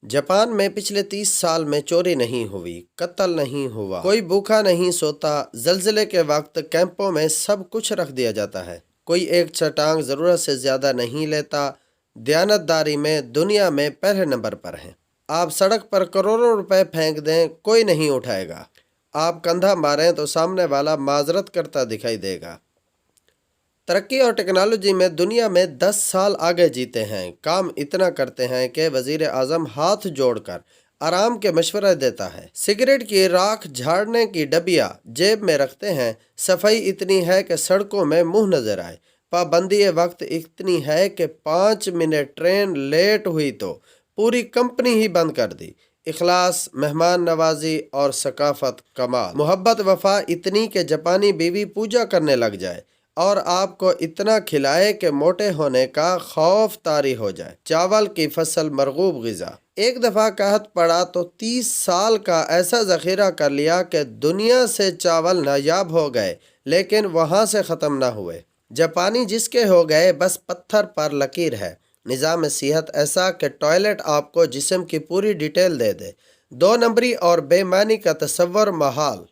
Japan में पिछले 30 साल में चोरी नहीं हुई, कत्ल नहीं हुआ, कोई भूखा नहीं सोता। जल्जले के वक्त कैंपों में सब कुछ रख दिया जाता है, कोई एक चट्टान ज़रूरत से ज़्यादा नहीं लेता। दयानतदारी में दुनिया में पहले नंबर पर हैं। आप सड़क पर करोड़ों रुपए फेंक दें, कोई नहीं उठाएगा। आप कंधा मारें तो सामने वाला माजरत करता दिखाई देगा। तरक्की और टेक्नोलॉजी में दुनिया में 10 साल आगे जीते हैं। काम इतना करते हैं कि वज़ीर आज़म हाथ जोड़कर आराम के मशवरे देता है। सिगरेट की राख झाड़ने की डबिया जेब में रखते हैं। सफाई इतनी है कि सड़कों में मुंह नजर आए। पाबंदी वक्त इतनी है कि 5 मिनट ट्रेन लेट हुई तो पूरी कंपनी ही बंद कर दी। इखलास, मेहमान नवाजी और सकाफत कमाल। मोहब्बत वफा इतनी कि जापानी बीवी पूजा करने लग जाए और आपको इतना खिलाए कि मोटे होने का खौफ तारी हो जाए। चावल की फसल मरगूब ग़िज़ा। एक दफ़ा कहत पड़ा तो 30 साल का ऐसा ज़ख़ीरा कर लिया कि दुनिया से चावल नायाब हो गए, लेकिन वहाँ से ख़त्म ना हुए। जापानी जिसके हो गए बस पत्थर पर लकीर है। निज़ाम सेहत ऐसा कि टॉयलेट आपको जिस्म की पूरी डिटेल दे दे। 2 नंबरी और बेईमानी का तसव्वुर महाल।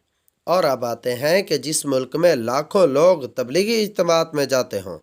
और अब आते हैं कि जिस मुल्क में लाखों लोग तबलीगी इज्तिमात में जाते हों,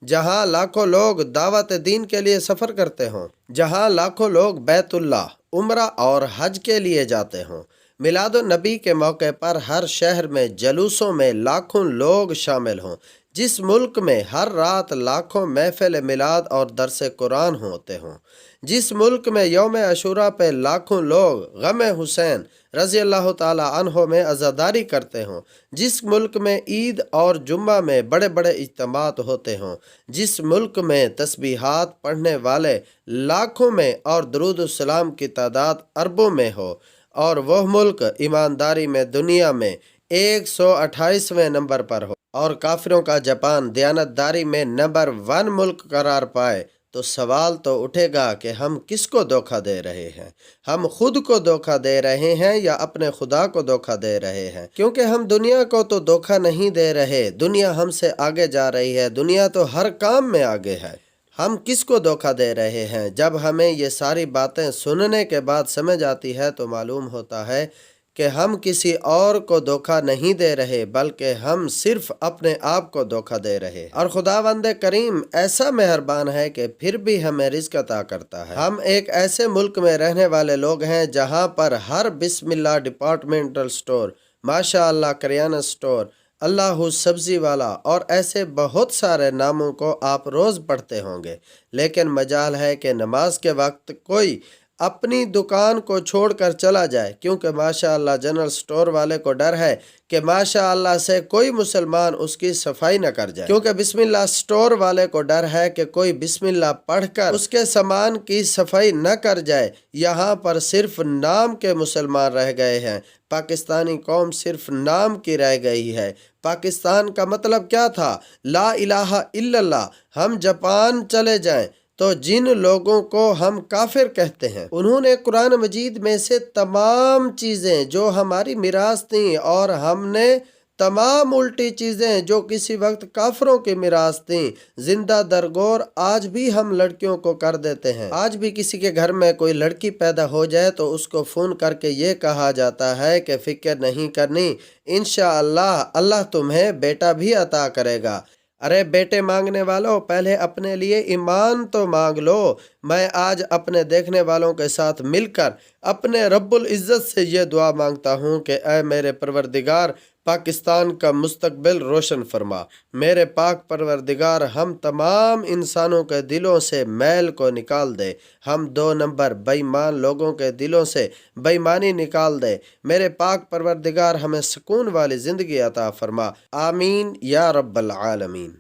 जहाँ लाखों लोग दावत दीन के लिए सफ़र करते हों, जहाँ लाखों लोग बैतुल्लाह, उम्रा और हज के लिए जाते हों, मिलादुन नबी के मौके पर हर शहर में जलूसों में लाखों लोग शामिल हों, जिस मुल्क में हर रात लाखों महफिल मिलाद और दरस कुरान होते हों, जिस मुल्क में यौम अशूरा पे लाखों लोग गम हुसैन रज़ी अल्लाह ताला अन्हो में अज़ादारी करते हों, जिस मुल्क में ईद और जुम्मा में बड़े बड़े इज्तिमात होते हों, जिस मुल्क में तस्बीहात पढ़ने वाले लाखों में और दुरूद सलाम की तादाद अरबों में हो, और वह मुल्क ईमानदारी में दुनिया में 128वें नंबर पर हो, और काफिरों का जापान दयानतदारी में नंबर 1 मुल्क करार पाए, तो सवाल तो उठेगा कि हम किसको धोखा दे रहे हैं। हम खुद को धोखा दे रहे हैं या अपने खुदा को धोखा दे रहे हैं? क्योंकि हम दुनिया को तो धोखा नहीं दे रहे, दुनिया हमसे आगे जा रही है। दुनिया तो हर काम में आगे है। हम किसको धोखा दे रहे हैं? जब हमें ये सारी बातें सुनने के बाद समझ आती है तो मालूम होता है कि हम किसी और को धोखा नहीं दे रहे, बल्कि हम सिर्फ अपने आप को धोखा दे रहे। और खुदावंद करीम ऐसा मेहरबान है कि फिर भी हमें रिज़्क अता करता है। हम एक ऐसे मुल्क में रहने वाले लोग हैं जहाँ पर हर बिस्मिल्लाह डिपार्टमेंटल स्टोर, माशाअल्लाह करियाना स्टोर, अल्लाह सब्जी वाला और ऐसे बहुत सारे नामों को आप रोज़ पढ़ते होंगे, लेकिन मजाल है कि नमाज के वक्त कोई अपनी दुकान को छोड़कर चला जाए, क्योंकि माशाअल्लाह जनरल स्टोर वाले को डर है कि माशाअल्लाह से कोई मुसलमान उसकी सफाई न कर जाए, क्योंकि बिस्मिल्लाह स्टोर वाले को डर है कि कोई बिस्मिल्लाह पढ़कर उसके सामान की सफाई न कर जाए। यहाँ पर सिर्फ नाम के मुसलमान रह गए हैं। पाकिस्तानी कौम सिर्फ नाम की रह गई है। पाकिस्तान का मतलब क्या था? ला इलाहा इल्लल्लाह। हम जापान चले जाएं तो जिन लोगों को हम काफिर कहते हैं, उन्होंने कुरान मजीद में से तमाम चीज़ें जो हमारी मिरास थी, और हमने तमाम उल्टी चीज़ें जो किसी वक्त काफिरों की मिरास थी, जिंदा दरगोर आज भी हम लड़कियों को कर देते हैं। आज भी किसी के घर में कोई लड़की पैदा हो जाए तो उसको फ़ोन करके ये कहा जाता है कि फ़िक्र नहीं करनी, इंशाअल्लाह अल्लाह तुम्हें बेटा भी अता करेगा। अरे बेटे मांगने वालों, पहले अपने लिए ईमान तो मांग लो। मैं आज अपने देखने वालों के साथ मिलकर अपने रब्बुल इज़्ज़त से ये दुआ मांगता हूँ कि ऐ मेरे परवरदिगार, पाकिस्तान का मुस्तकबिल रोशन फरमा। मेरे पाक परवरदिगार, हम तमाम इंसानों के दिलों से मैल को निकाल दे। हम 2 नंबर बेईमान लोगों के दिलों से बेईमानी निकाल दे। मेरे पाक परवरदिगार, हमें सुकून वाली ज़िंदगी अता फरमा। आमीन या रब्बल आलमीन।